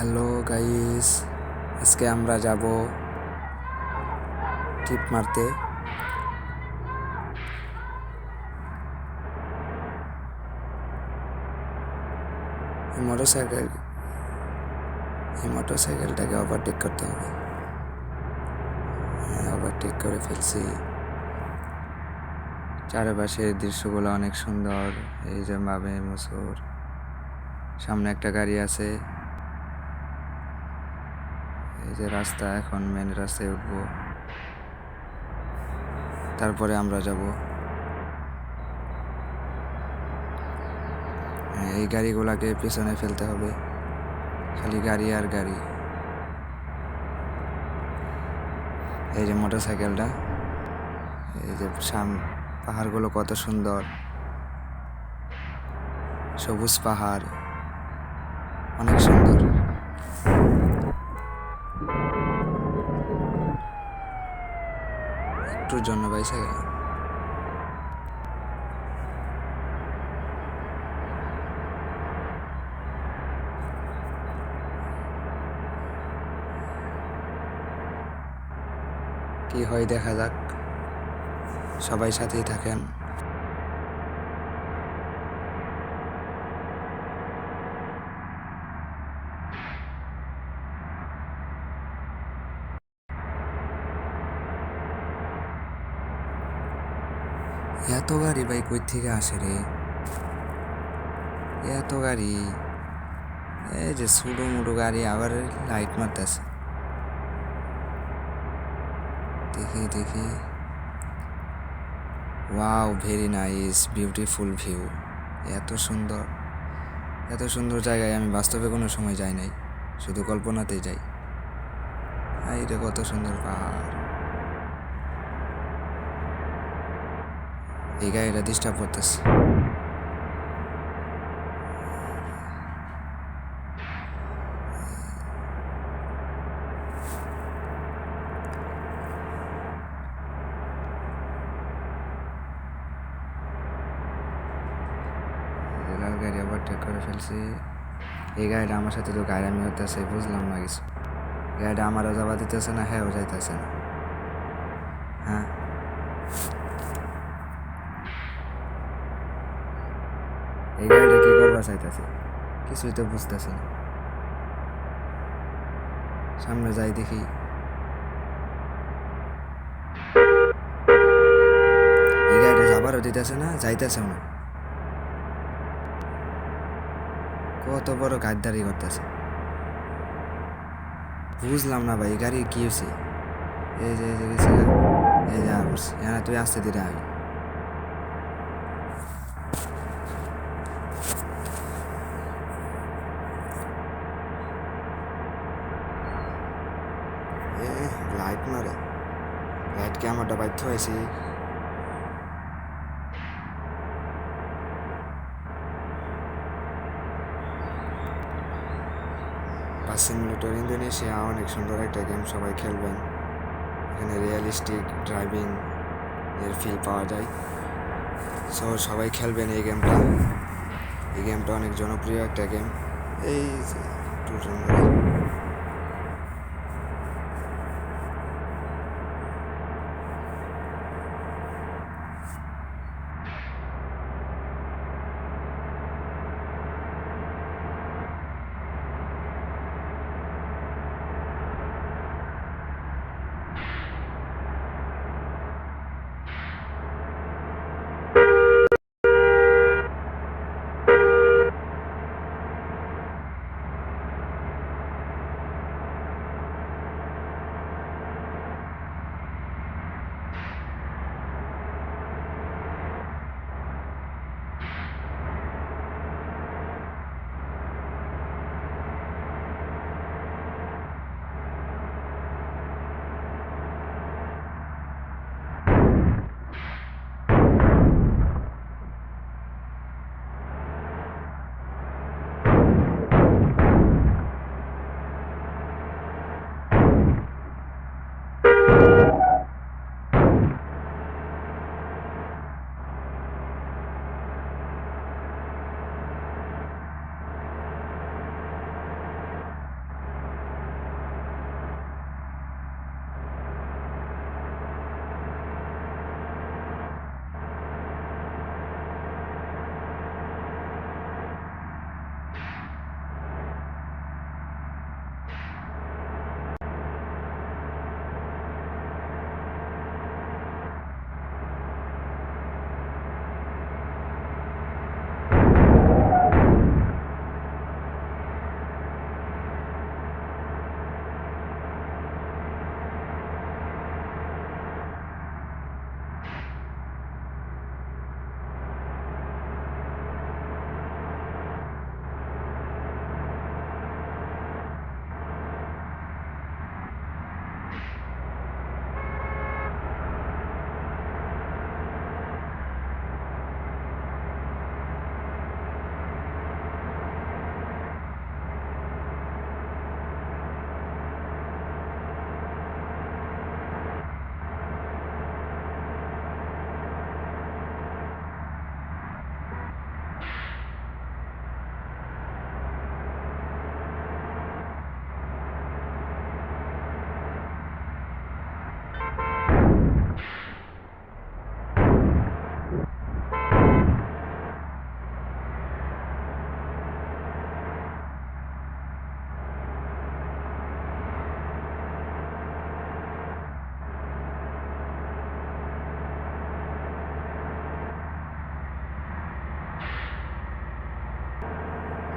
Hello guys, আজকে আমরা যাব ট্রিপ মারতে। এই মোটরসাইকেলটাকে ওভারটেক করতে হবে। ওভারটেক করে ফেলছি। চারপাশের দৃশ্যগুলো অনেক সুন্দর। এই যে বাবে মসুর, সামনে একটা গাড়ি আছে। এই যে রাস্তা, এখন মেন রাস্তায় উঠবো, তারপরে আমরা যাব। এই গাড়িগুলাকে পেছনে ফেলতে হবে, খালি গাড়ি আর গাড়ি। এই যে মোটরসাইকেলটা, এই যে পাহাড়গুলো কত সুন্দর, সবুজ পাহাড়, অনেক সুন্দর। একটুর জন্য বাইসে গেলাম। কি হয় দেখা যাক, সবাই সাথেই থাকেন। এত গাড়ি ভাই কই থেকে আসে রে, এত গাড়ি। এই যে ছোটো মোটো গাড়ি আবার লাইট মারতেছে। দেখি দেখি, wow, very nice, beautiful view. এত সুন্দর, এত সুন্দর জায়গায় আমি বাস্তবে কোনো সময় যাই নাই, শুধু কল্পনাতেই যাই। এইটা কত সুন্দর পাহাড়। এই গাড়িটা ডিস্টার্ব করতেছে। লাল গাড়ি ওভারটেক করে ফেলছি। এই গাড়িটা আমার সাথে তো গাড়ি আমি হতেছে, বুঝলাম না কিছু। গাড়িটা আমারও যাওয়া দিতেছে না, হ্যাঁ যাইতেছে না। হ্যাঁ, এই গাড়িটা কি করবা চাইতেছে, কিছুই তো বুঝতেছে না। সামনে যাই দেখি। এই গাড়িটা যাবারও দিতেছে না, যাইতেছেও না। কত বড় গাদ্দারি করতেছে, বুঝলাম না ভাই। গাড়ি কি হয়েছে? এই যে গেছি, এই যে করছি। হ্যাঁ, তুই আসতে দিলে আই। লাইট মারে, লাইট কি আমারটা বাধ্য হয়েছি। বাস সিমুলেটর ইন্দোনেশিয়া অনেক সুন্দর একটা গেম, সবাই খেলবেন। এখানে রিয়েলিস্টিক ড্রাইভিং এর ফিল পাওয়া যায়। সো সবাই খেলবেন এই গেমটা। এই গেমটা অনেক জনপ্রিয় একটা গেম। এই যে একটু সুন্দর।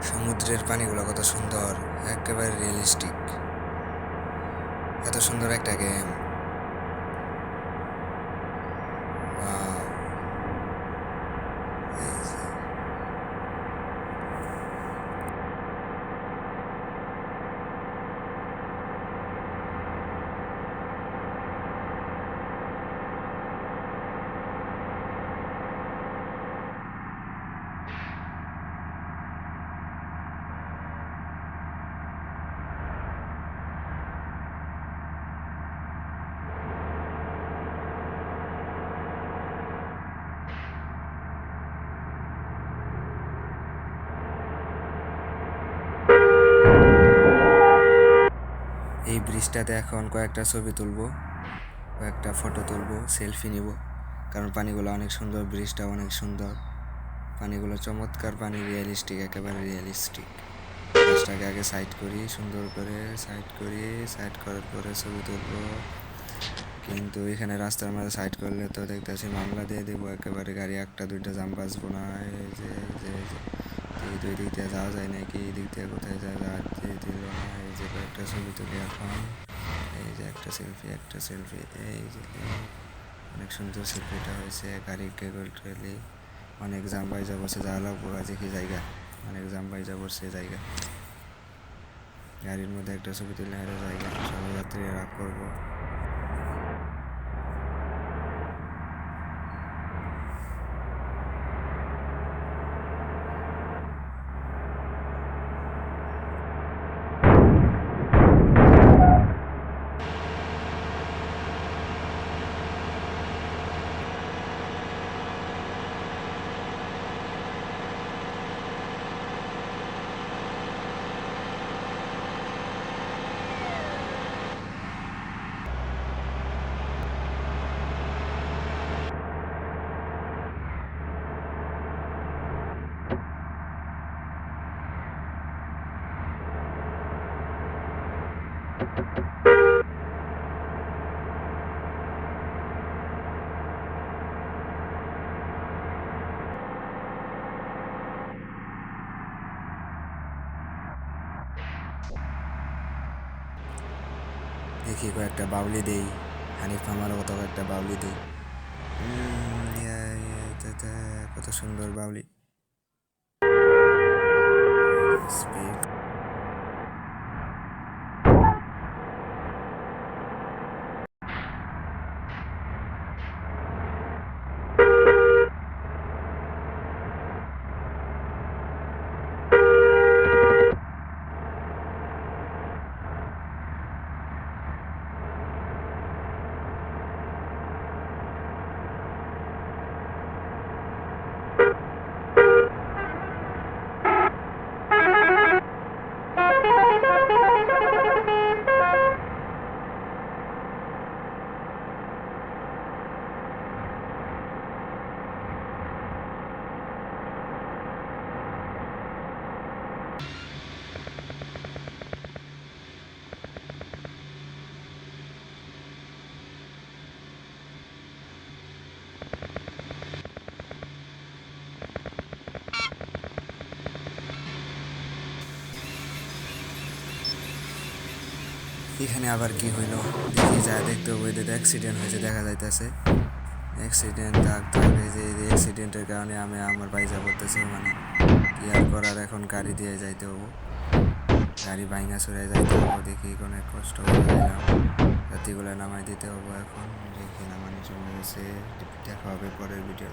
সমুদ্রের পানিগুলো কত সুন্দর, একেবারে রিয়েলিস্টিক। এত সুন্দর একটা গেম। এই ব্রিজটাতে এখন কয়েকটা ছবি তুলবো, কয়েকটা ফটো তুলবো, সেলফি নিব, কারণ পানিগুলো অনেক সুন্দর, ব্রিজটা অনেক সুন্দর, পানিগুলো চমৎকার, পানি রিয়েলিস্টিক, একেবারে রিয়েলিস্টিক। ব্রিজটাকে আগে সাইড করি, সুন্দর করে সাইড করি, সাইড করার পরে ছবি তুলবো। কিন্তু এখানে রাস্তার মাঝে সাইড করলে তো দেখতেছি মামলা দিয়ে দেবো, একেবারে গাড়ি একটা দুইটা জাম বাঁচবো না। এই যে দুই দিক দিয়ে যাওয়া যায় নাকি, এই দিক দিয়ে কোথায় যাচ্ছে দিল না। এই যে একটা ছবি তুলি এখন, এই যে একটা সেলফি, এই যে অনেক সুন্দর সেলফিটা হয়েছে। গাড়ি কেবল ট্রেলি অনেক জাম বাইজা বসে, যাওয়া লাগবো কাছে কি জায়গা, অনেক জাম বাইজা বসে জায়গা। গাড়ির মধ্যে একটা ছবি তুলে হারে জায়গা, সবাই যাত্রীরা রাগ করবো। দেখি কয়েকটা বাউলি দেই, হানিফ মামারও কত কয়েকটা বাউলি দেই। কত সুন্দর বাউলি। স্পিড এখানে আবার কি হইলো দেখি, যা দেখতে হবে, অ্যাক্সিডেন্ট হয়েছে দেখা যাইতেছে। অ্যাক্সিডেন্ট এই যে অ্যাক্সিডেন্টের কারণে আমি আমার বাইজা পড়তেছে, মানে কি আর করার, এখন গাড়ি দিয়ে যাইতে হবো, গাড়ি ভাঙা চড়ে যাইতে হবো। দেখি অনেক কষ্ট করে গেলাম, রাতিগুলো নামাই দিতে হবো। এখন দেখি নামানি চলে গেছে, দেখা হবে পরের ভিডিও।